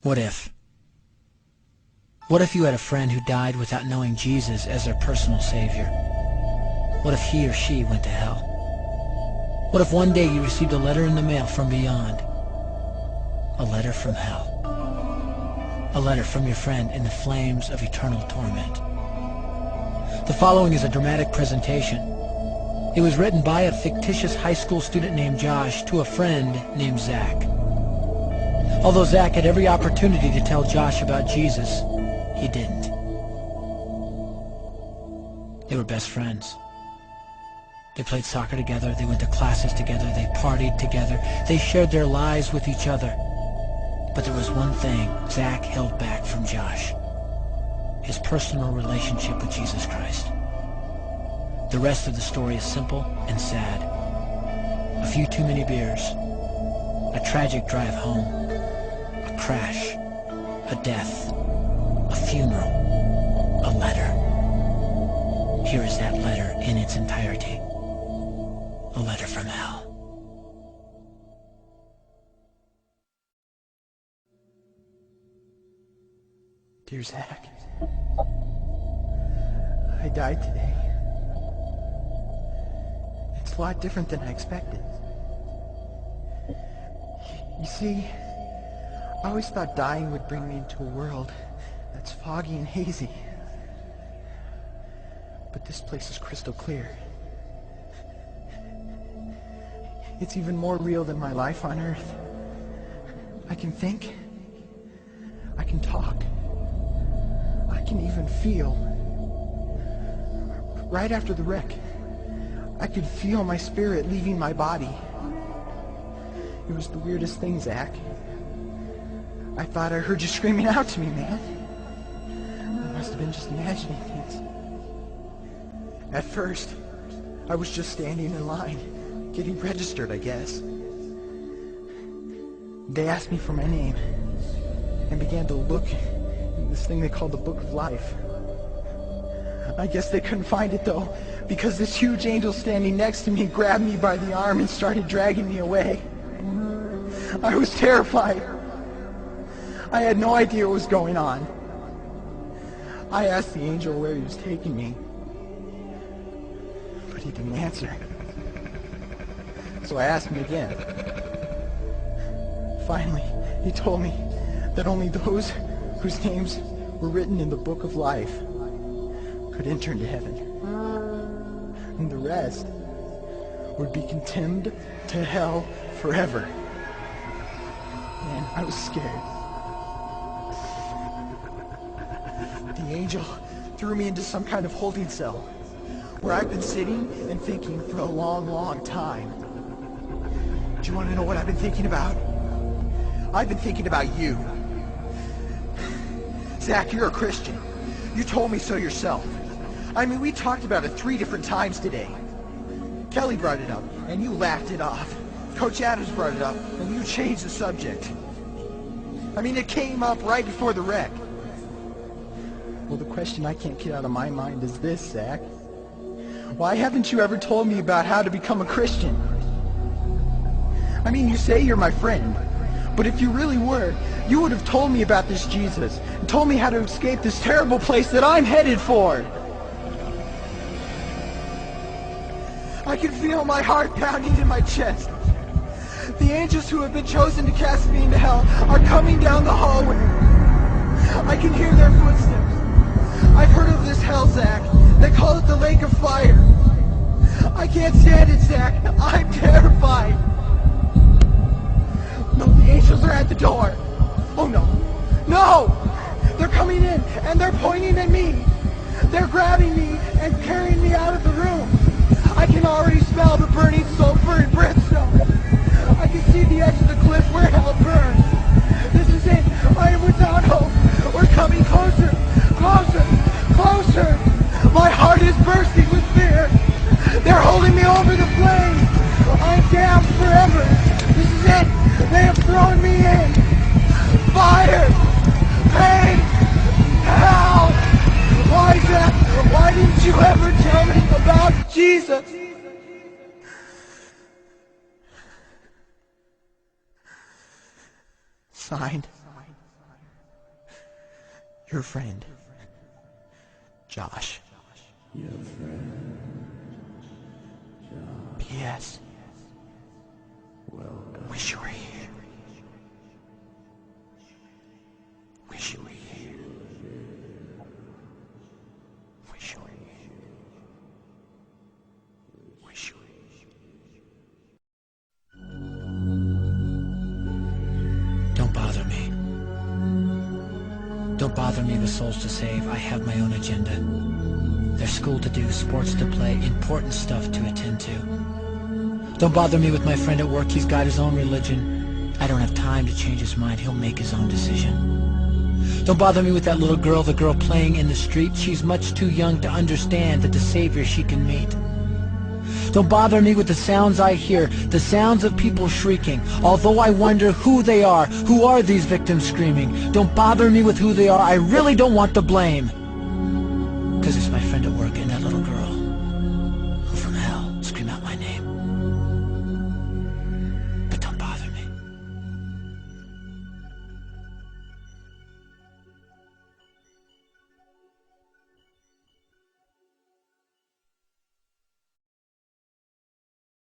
What if? What if you had a friend who died without knowing Jesus as their personal Savior? What if he or she went to hell? What if one day you received a letter in the mail from beyond? A letter from hell. A letter from your friend in the flames of eternal torment. The following is a dramatic presentation. It was written by a fictitious high school student named Josh to a friend named Zach. Although Zach had every opportunity to tell Josh about Jesus, he didn't. They were best friends. They played soccer together, they went to classes together, they partied together, they shared their lives with each other. But there was one thing Zach held back from Josh: his personal relationship with Jesus Christ. The rest of the story is simple and sad. A few too many beers, a tragic drive home, a crash, a death, a funeral, a letter. Here is that letter in its entirety. A letter from hell. Dear Zach, I died today. It's a lot different than I expected. You see, I always thought dying would bring me into a world that's foggy and hazy. But this place is crystal clear. It's even more real than my life on Earth. I can think. I can talk. I can even feel. Right after the wreck, I could feel my spirit leaving my body. It was the weirdest thing, Zach. I thought I heard you screaming out to me, man. I must have been just imagining things. At first, I was just standing in line, getting registered, I guess. They asked me for my name and began to look in this thing they called the Book of Life. I guess they couldn't find it, though, because this huge angel standing next to me grabbed me by the arm and started dragging me away. I was terrified. I had no idea what was going on. I asked the angel where he was taking me, but he didn't answer. So I asked him again. Finally, he told me that only those whose names were written in the Book of Life could enter into heaven. And the rest would be condemned to hell forever. Man, I was scared. The angel threw me into some kind of holding cell where I've been sitting and thinking for a long, long time. Do you want to know what I've been thinking about? I've been thinking about you. Zach, you're a Christian. You told me so yourself. I mean, we talked about it 3 different times today. Kelly brought it up, and you laughed it off. Coach Adams brought it up, and you changed the subject. I mean, it came up right before the wreck. Well, the question I can't get out of my mind is this, Zach. Why haven't you ever told me about how to become a Christian? I mean, you say you're my friend, but if you really were, you would have told me about this Jesus and told me how to escape this terrible place that I'm headed for. I can feel my heart pounding in my chest. The angels who have been chosen to cast me into hell are coming down the hallway. I can hear their footsteps. I've heard of this hell, Zach. They call it the lake of fire. I can't stand it, Zach. I'm terrified. No, the angels are at the door. Oh no. No! They're coming in and they're pointing at me. They're grabbing me and carrying me out of the room. I can already smell the burning sulfur and brimstone. I can see the edge of the cliff where hell burns. This is it. I am without hope. We're coming closer, closer, closer. My heart is bursting with fear. They're holding me over the flames. I'm damned forever. This is it. They have thrown me in. Fire, pain, hell. Why, Zach? Why didn't you ever tell me about Jesus? Signed, Your friend, Josh. Your friend, Josh. P.S. Welcome. Wish you were here. Wish you were here. Wish you were here. Wish you were here. Don't bother me. Don't bother me with souls to save. I have my own agenda. There's school to do, sports to play, important stuff to attend to. Don't bother me with my friend at work. He's got his own religion. I don't have time to change his mind. He'll make his own decision. Don't bother me with that little girl, the girl playing in the street. She's much too young to understand that the savior she can meet. Don't bother me with the sounds I hear, the sounds of people shrieking, although I wonder who they are. Who are these victims screaming? Don't bother me with who they are. I really don't want the blame.